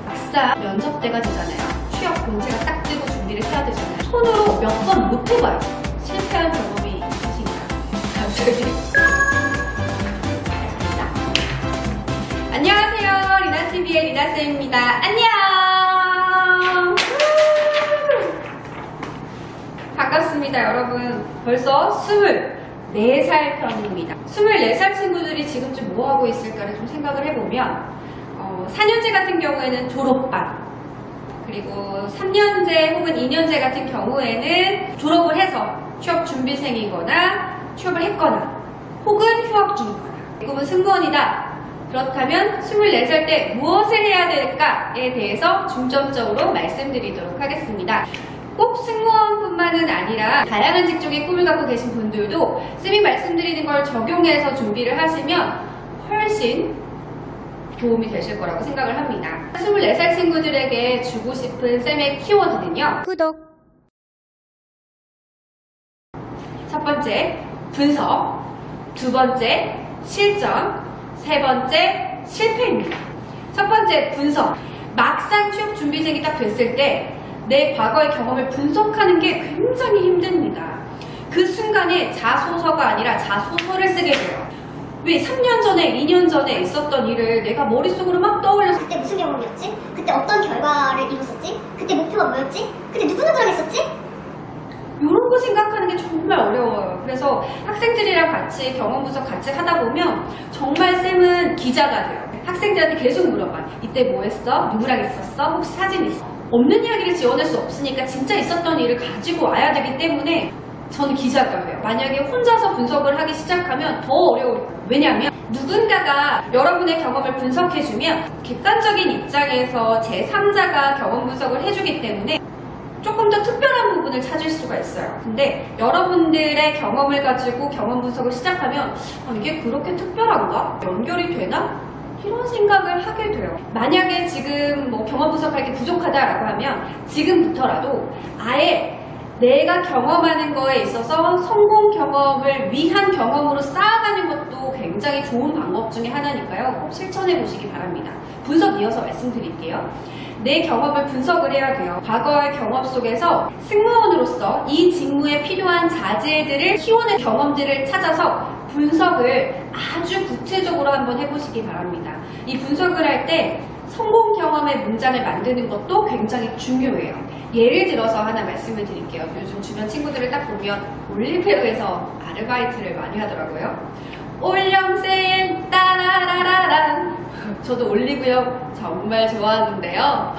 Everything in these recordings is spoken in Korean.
막상 면접 때가 되잖아요. 취업 공지가 딱 뜨고 준비를 해야 되잖아요. 손으로 몇 번 못 해봐요. 실패한 경험이 있으신가요? 갑자기. 안녕하세요. 리나TV의 리나쌤입니다. 안녕! 반갑습니다, 여러분. 벌써 24살 편입니다. 24살 친구들이 지금쯤 뭐하고 있을까를 좀 생각을 해보면 4년제 같은 경우에는 졸업반, 그리고 3년제 혹은 2년제 같은 경우에는 졸업을 해서 취업준비생이거나 취업을 했거나 혹은 휴학 중이거나 대부분 승무원이다. 그렇다면 24살 때 무엇을 해야 될까에 대해서 중점적으로 말씀드리도록 하겠습니다. 꼭 승무원뿐만은 아니라 다양한 직종의 꿈을 갖고 계신 분들도 쌤이 말씀드리는 걸 적용해서 준비를 하시면 훨씬 도움이 되실 거라고 생각을 합니다. 24살 친구들에게 주고 싶은 쌤의 키워드는요. 구독! 첫 번째, 분석. 두 번째, 실전. 세 번째, 실패입니다. 첫 번째, 분석. 막상 취업준비생이 딱 됐을 때 내 과거의 경험을 분석하는 게 굉장히 힘듭니다. 그 순간에 자소서가 아니라 자소서를 쓰게 돼요. 왜 3년 전에, 2년 전에 있었던 일을 내가 머릿속으로 막 떠올려서 그때 무슨 경험이었지? 그때 어떤 결과를 이뤘었지? 그때 목표가 뭐였지? 그때 누구누구랑 했었지? 이런 거 생각하는 게 정말 어려워요. 그래서 학생들이랑 같이 경험 분석 같이 하다 보면 정말 쌤은 기자가 돼요. 학생들한테 계속 물어봐. 이때 뭐 했어? 누구랑 있었어? 혹시 사진 있어? 없는 이야기를 지어낼 수 없으니까 진짜 있었던 일을 가지고 와야 되기 때문에 저는 기자가 돼요. 만약에 혼자서 분석을 하기 시작하면 더 어려울 거예요. 왜냐하면 누군가가 여러분의 경험을 분석해주면 객관적인 입장에서 제3자가 경험 분석을 해주기 때문에 조금 더 특별한 부분을 찾을 수가 있어요. 근데 여러분들의 경험을 가지고 경험 분석을 시작하면 이게 그렇게 특별한가? 연결이 되나? 이런 생각을 하게 돼요. 만약에 지금 뭐 경험 분석할 게 부족하다라고 하면 지금부터라도 아예 내가 경험하는 거에 있어서 성공 경험을 위한 경험으로 쌓아가는 것도 굉장히 좋은 방법 중에 하나니까요. 꼭 실천해 보시기 바랍니다. 분석 이어서 말씀드릴게요. 내 경험을 분석을 해야 돼요. 과거의 경험 속에서 승무원으로서 이 직무에 필요한 자질들을 키워낸 경험들을 찾아서 분석을 아주 구체적으로 한번 해보시기 바랍니다. 이 분석을 할 때 성공 경험의 문장을 만드는 것도 굉장히 중요해요. 예를 들어서 하나 말씀을 드릴게요. 요즘 주변 친구들을 딱 보면 올리브영에서 아르바이트를 많이 하더라고요. 올영쌤 따라라라란. 저도 올리브영 정말 좋아하는데요.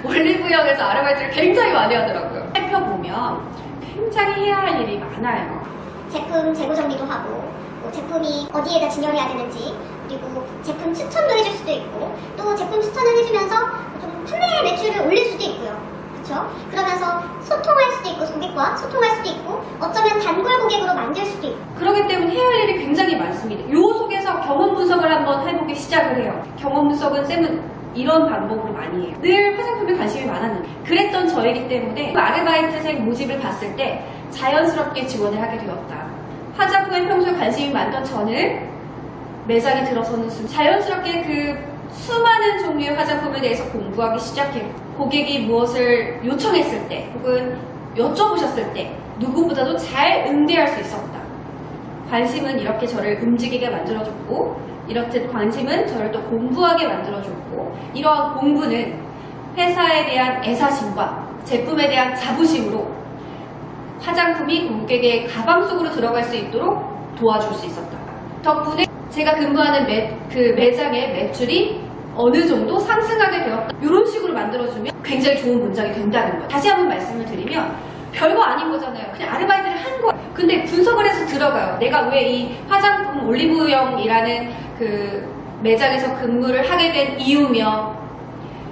올리브영에서 아르바이트를 굉장히 많이 하더라고요. 살펴보면 굉장히 해야 할 일이 많아요. 제품 재고 정리도 하고, 제품이 어디에다 진열해야 되는지, 그리고 제품 추천도 해줄 수도 있고, 또 제품 추천을 해주면서 좀 판매 매출을 올릴 수도 있고요. 그쵸? 그러면서 소통할 수도 있고, 고객과 소통할 수도 있고, 어쩌면 단골 고객으로 만들 수도 있고. 그렇기 때문에 해야 할 일이 굉장히 많습니다. 요 속에서 경험 분석을 한번 해보기 시작을 해요. 경험 분석은 쌤은 이런 방법으로 많이 해요. 늘 화장품에 관심이 많았는데 그랬던 저이기 때문에 아르바이트생 모집을 봤을 때 자연스럽게 지원을 하게 되었다. 화장품에 평소에 관심이 많던 저는 매장에 들어서는 자연스럽게 그 수많은 종류의 화장품에 대해서 공부하기 시작했고, 고객이 무엇을 요청했을 때 혹은 여쭤보셨을 때 누구보다도 잘 응대할 수 있었다. 관심은 이렇게 저를 움직이게 만들어줬고, 이렇듯 관심은 저를 또 공부하게 만들어줬고, 이러한 공부는 회사에 대한 애사심과 제품에 대한 자부심으로 화장품이 고객의 가방 속으로 들어갈 수 있도록 도와줄 수 있었다. 덕분에 제가 근무하는 매장의 매출이 어느 정도 상승하게 되었다. 이런 식으로 만들어주면 굉장히 좋은 문장이 된다는 거예요. 다시 한번 말씀을 드리면 별거 아닌 거잖아요. 그냥 아르바이트를 한 거예요. 근데 분석을 해서 들어가요. 내가 왜 이 화장품 올리브영이라는 그 매장에서 근무를 하게 된 이유며,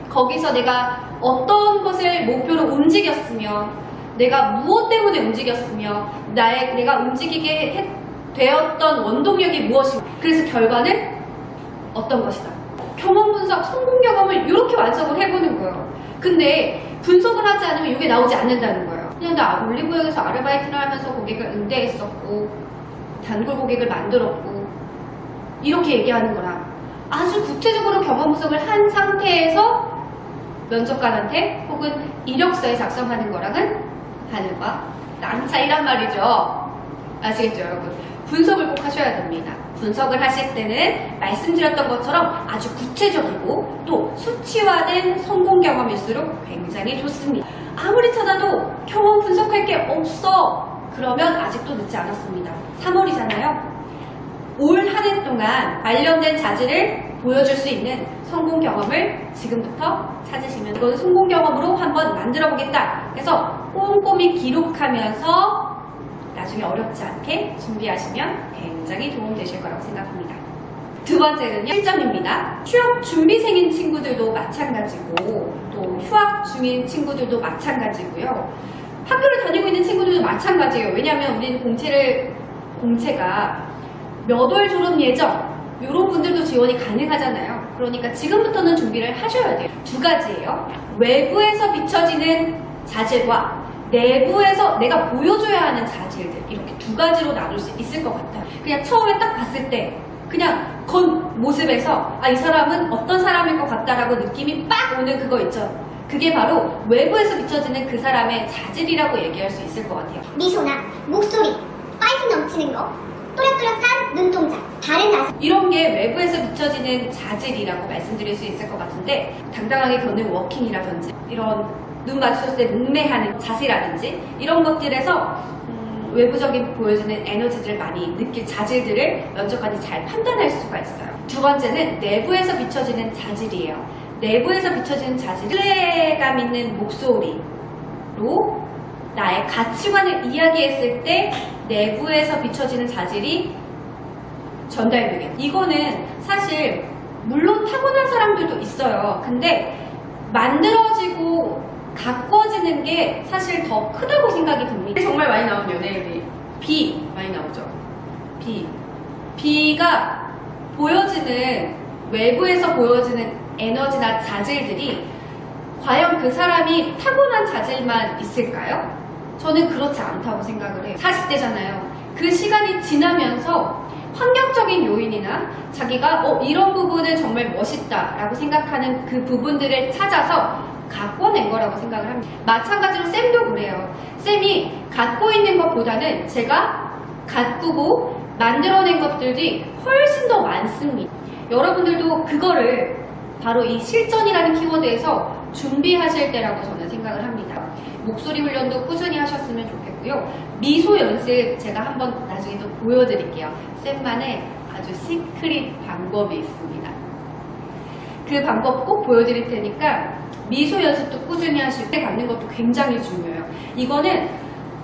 거기서 내가 어떤 것을 목표로 움직였으며, 내가 무엇 때문에 움직였으며, 내가 움직이게 되었던 원동력이 무엇인가. 그래서 결과는 어떤 것이다. 경험 분석, 성공 경험을 이렇게 완성을 해보는 거예요. 근데 분석을 하지 않으면 이게 나오지 않는다는 거예요. 그냥 나 올리브영에서 아르바이트를 하면서 고객을 응대했었고, 단골 고객을 만들었고 이렇게 얘기하는 거랑 아주 구체적으로 경험 분석을 한 상태에서 면접관한테 혹은 이력서에 작성하는 거랑은 하늘과 땅 차이란 말이죠. 아시겠죠, 여러분? 분석을 꼭 하셔야 됩니다. 분석을 하실 때는 말씀드렸던 것처럼 아주 구체적이고 또 수치화된 성공 경험일수록 굉장히 좋습니다. 아무리 찾아도 경험 분석할 게 없어. 그러면 아직도 늦지 않았습니다. 3월이잖아요. 올 한 해 동안 관련된 자질을 보여줄 수 있는 성공 경험을 지금부터 찾으시면 이건 성공 경험으로 한번 만들어 보겠다. 그래서 꼼꼼히 기록하면서 나중에 어렵지 않게 준비하시면 굉장히 도움되실 거라고 생각합니다. 두 번째는요, 실전입니다. 취업 준비생인 친구들도 마찬가지고 또 휴학 중인 친구들도 마찬가지고요. 학교를 다니고 있는 친구들도 마찬가지예요. 왜냐하면 우리는 공채가 몇 월 졸업 예정 이런 분들도 지원이 가능하잖아요. 그러니까 지금부터는 준비를 하셔야 돼요. 두 가지예요. 외부에서 비춰지는 자질과 내부에서 내가 보여줘야 하는 자질들, 이렇게 두 가지로 나눌 수 있을 것 같아요. 그냥 처음에 딱 봤을 때 그냥 겉모습에서 이 사람은 어떤 사람일 것 같다라고 느낌이 빡 오는 그거 있죠. 그게 바로 외부에서 비춰지는 그 사람의 자질이라고 얘기할 수 있을 것 같아요. 미소나 목소리, 파이팅 넘치는 거, 또렷또렷한 눈동자, 다른 자세. 이런 게 외부에서 비춰지는 자질이라고 말씀드릴 수 있을 것 같은데, 당당하게 걷는 워킹이라든지 이런 눈 마주쳤을 때 목매하는 자세라든지 이런 것들에서 외부적인 보여지는 에너지들을 많이 느낄 자질들을 면접관이 잘 판단할 수가 있어요. 두 번째는 내부에서 비춰지는 자질이에요. 내부에서 비춰지는 자질, 신뢰감 있는 목소리로 나의 가치관을 이야기했을 때 내부에서 비춰지는 자질이 전달되겠죠. 이거는 사실 물론 타고난 사람들도 있어요. 근데 만들어지고 가꿔지는 게 사실 더 크다고 생각이 듭니다. 정말 많이 나온 연예인이 B 많이 나오죠. B가 보여지는, 외부에서 보여지는 에너지나 자질들이 과연 그 사람이 타고난 자질만 있을까요? 저는 그렇지 않다고 생각을 해요. 40대잖아요. 그 시간이 지나면서 환경적인 요인이나 자기가 이런 부분은 정말 멋있다 라고 생각하는 그 부분들을 찾아서 가꿔낸 거라고 생각을 합니다. 마찬가지로 쌤도 그래요. 쌤이 갖고 있는 것보다는 제가 가꾸고 만들어낸 것들이 훨씬 더 많습니다. 여러분들도 그거를 바로 이 실전이라는 키워드에서 준비하실 때라고 저는 생각을 합니다. 목소리 훈련도 꾸준히 하셨으면 좋겠고요. 미소 연습 제가 한번 나중에 또 보여드릴게요. 쌤만의 아주 시크릿 방법이 있습니다. 그 방법 꼭 보여드릴 테니까 미소 연습도 꾸준히 하실 때 갖는 것도 굉장히 중요해요. 이거는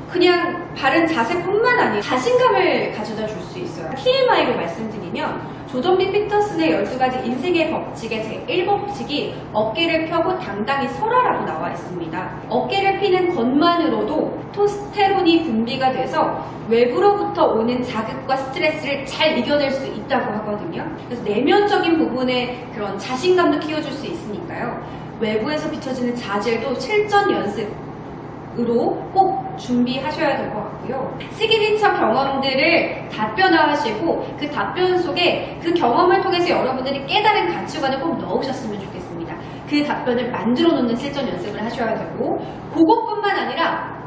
그냥 바른 자세뿐만 아니라 자신감을 가져다 줄 수 있어요. TMI로 말씀드리면 조던 B 피터슨의 12가지 인생의 법칙의 제1법칙이 어깨를 펴고 당당히 서라라고 나와 있습니다. 어깨를 피는 것만으로도 토스테론이 분비가 돼서 외부로부터 오는 자극과 스트레스를 잘 이겨낼 수 있다고 하거든요. 그래서 내면적인 부분에 그런 자신감도 키워줄 수 있으니까요. 외부에서 비춰지는 자질도 실전 연습으로 꼭 준비하셔야 될 것 같고요. 시그니처 경험들을 답변화하시고 그 답변 속에 그 경험을 통해서 여러분들이 깨달은 가치관을 꼭 넣으셨으면 좋겠습니다. 그 답변을 만들어 놓는 실전 연습을 하셔야 되고, 그것뿐만 아니라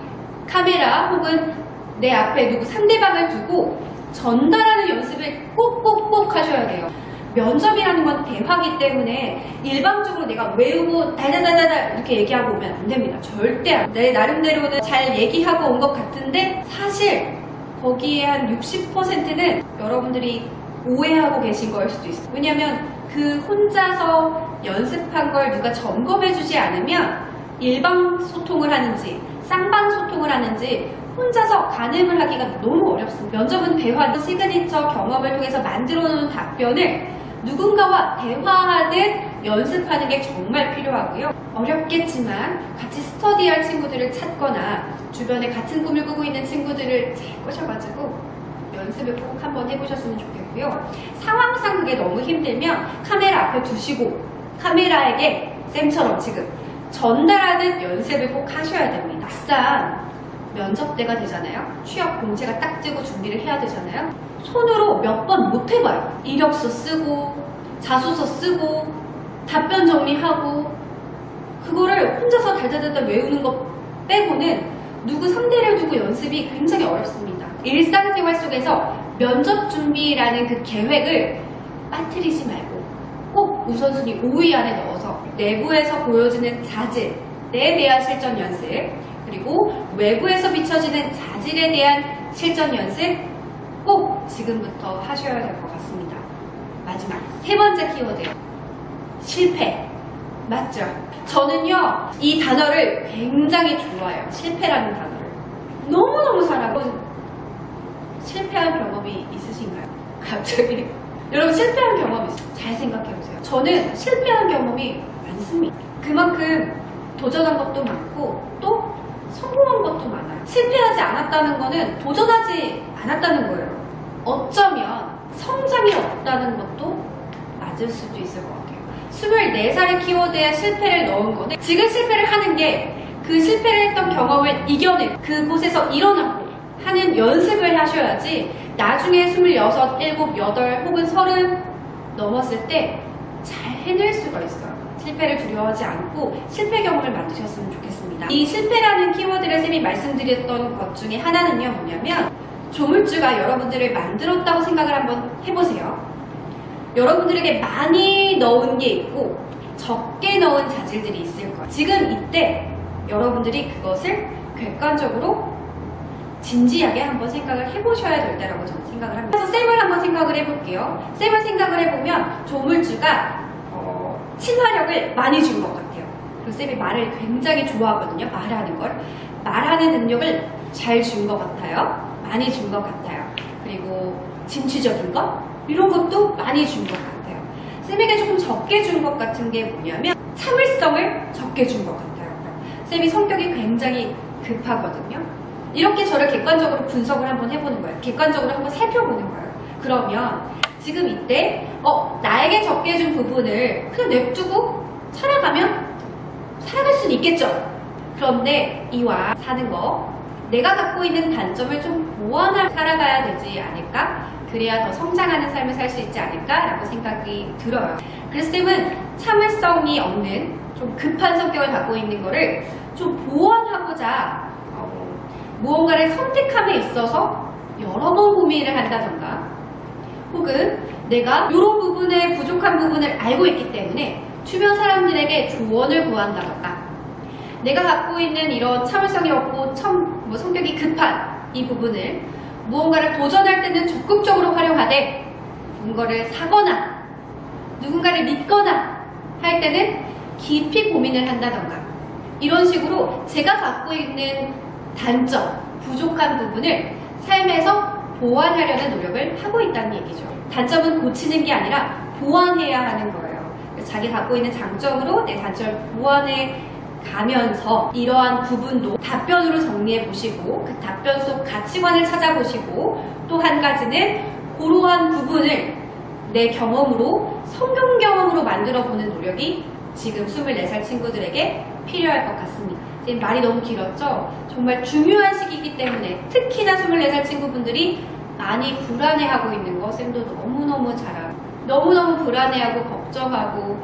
카메라 혹은 내 앞에 누구 상대방을 두고 전달하는 연습을 꼭꼭꼭 하셔야 돼요. 면접이라는 건 대화기 때문에 일방적으로 내가 외우고 달달달달 이렇게 얘기하고 오면 안 됩니다. 절대 안 돼요. 내 나름대로는 잘 얘기하고 온 것 같은데 사실 거기에 한 60%는 여러분들이 오해하고 계신 거일 수도 있어요. 왜냐면 그 혼자서 연습한 걸 누가 점검해주지 않으면 일방 소통을 하는지 쌍방 소통을 하는지 혼자서 가늠을 하기가 너무 어렵습니다. 면접은 대화, 시그니처 경험을 통해서 만들어놓은 답변을 누군가와 대화하듯 연습하는 게 정말 필요하고요. 어렵겠지만 같이 스터디할 친구들을 찾거나 주변에 같은 꿈을 꾸고 있는 친구들을 잘 꼬셔가지고 연습을 꼭 한번 해보셨으면 좋겠고요. 상황상 그게 너무 힘들면 카메라 앞에 두시고 카메라에게 쌤처럼 지금 전달하는 연습을 꼭 하셔야 됩니다. 막상 면접대가 되잖아요. 취업 공채가 딱 뜨고 준비를 해야 되잖아요. 손으로 몇 번 못 해봐요. 이력서 쓰고 자소서 쓰고 답변 정리하고 그거를 혼자서 달달달달 외우는 거 빼고는 누구 상대를 두고 연습이 굉장히 어렵습니다. 일상생활 속에서 면접 준비라는 그 계획을 빠뜨리지 말고 꼭 우선순위 5위 안에 넣어서 내부에서 보여지는 자질에 대한 실전 연습, 그리고 외부에서 비춰지는 자질에 대한 실전 연습 꼭 지금부터 하셔야 될 것 같습니다. 마지막 세 번째 키워드예요. 실패. 맞죠? 저는요, 이 단어를 굉장히 좋아해요. 실패라는 단어를. 너무너무 사랑하고. 실패한 경험이 있으신가요? 갑자기. 여러분, 실패한 경험 있어요? 잘 생각해보세요. 저는 실패한 경험이 많습니다. 그만큼 도전한 것도 많고, 또 성공한 것도 많아요. 실패하지 않았다는 거는 도전하지 않았다는 거예요. 어쩌면 성장이 없다는 것도 맞을 수도 있을 것 같아요. 24살의 키워드에 실패를 넣은 거는 지금 실패를 하는 게 그 실패를 했던 경험을 이겨내 그곳에서 일어나고 하는 연습을 하셔야지 나중에 26, 7, 8 혹은 30 넘었을 때 잘 해낼 수가 있어요. 실패를 두려워하지 않고 실패 경험을 만드셨으면 좋겠습니다. 이 실패라는 키워드를 쌤이 말씀드렸던 것 중에 하나는요, 뭐냐면 조물주가 여러분들을 만들었다고 생각을 한번 해보세요. 여러분들에게 많이 넣은 게 있고 적게 넣은 자질들이 있을 거예요. 지금 이때 여러분들이 그것을 객관적으로 진지하게 한번 생각을 해보셔야 될 때라고 저는 생각을 합니다. 그래서 쌤을 한번 생각을 해볼게요. 쌤을 생각을 해보면 조물주가 친화력을 많이 준 것 같아요. 그리고 쌤이 말을 굉장히 좋아하거든요. 말하는 걸. 말하는 능력을 잘 준 것 같아요. 많이 준 것 같아요. 그리고 진취적인 것? 이런 것도 많이 준 것 같아요. 쌤에게 조금 적게 준 것 같은 게 뭐냐면 참을성을 적게 준 것 같아요. 쌤이 성격이 굉장히 급하거든요. 이렇게 저를 객관적으로 분석을 한번 해보는 거예요. 객관적으로 한번 살펴보는 거예요. 그러면 지금 이때 나에게 적게 준 부분을 그냥 냅두고 살아가면 살아갈 수는 있겠죠. 그런데 이와 사는 거 내가 갖고 있는 단점을 좀 보완하며 살아가야 되지 않을까? 그래야 더 성장하는 삶을 살 수 있지 않을까라고 생각이 들어요. 그래서 쌤은 참을성이 없는 좀 급한 성격을 갖고 있는 거를 좀 보완하고자 무언가를 선택함에 있어서 여러 번 고민을 한다던가, 혹은 내가 이런 부분에 부족한 부분을 알고 있기 때문에 주변 사람들에게 조언을 구한다던가, 내가 갖고 있는 이런 참을성이 없고 성격이 급한 이 부분을 무언가를 도전할 때는 적극적으로 활용하되 뭔가를 사거나 누군가를 믿거나 할 때는 깊이 고민을 한다던가, 이런 식으로 제가 갖고 있는 단점, 부족한 부분을 삶에서 보완하려는 노력을 하고 있다는 얘기죠. 단점은 고치는 게 아니라 보완해야 하는 거예요. 자기 갖고 있는 장점으로 내 단점을 보완해 가면서 이러한 부분도 답변으로 정리해 보시고 그 답변 속 가치관을 찾아보시고, 또 한 가지는 그러한 부분을 내 경험으로, 성경 경험으로 만들어 보는 노력이 지금 24살 친구들에게 필요할 것 같습니다. 지금 말이 너무 길었죠? 정말 중요한 시기이기 때문에 특히나 24살 친구분들이 많이 불안해하고 있는 거 쌤도 너무너무 잘 알아요. 너무너무 불안해하고 걱정하고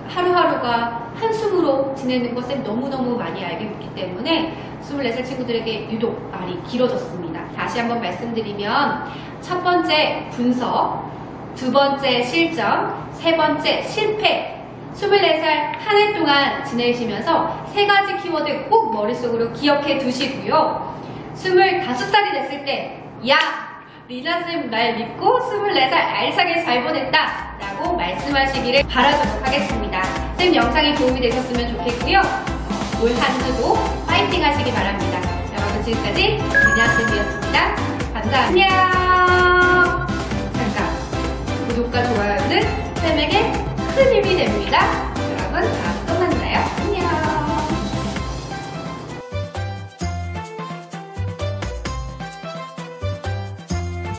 하루하루가 한숨으로 지내는 거 쌤 너무너무 많이 알고 있기 때문에 24살 친구들에게 유독 말이 길어졌습니다. 다시 한번 말씀드리면, 첫 번째 분석, 두 번째 실전, 세 번째 실패. 24살 한 해 동안 지내시면서 세 가지 키워드 꼭 머릿속으로 기억해 두시고요. 25살이 됐을 때, 야! 리나쌤 날 믿고 24살 알차게 잘 보냈다! 라고 말씀하시기를 바라도록 하겠습니다. 쌤 영상이 도움이 되셨으면 좋겠고요. 올 한 주도 파이팅 하시기 바랍니다. 여러분, 지금까지 리나쌤이었습니다. 감사합니다. 안녕! 잠깐, 구독과 좋아요는 쌤에게 큰 힘이 됩니다. 여러분, 다음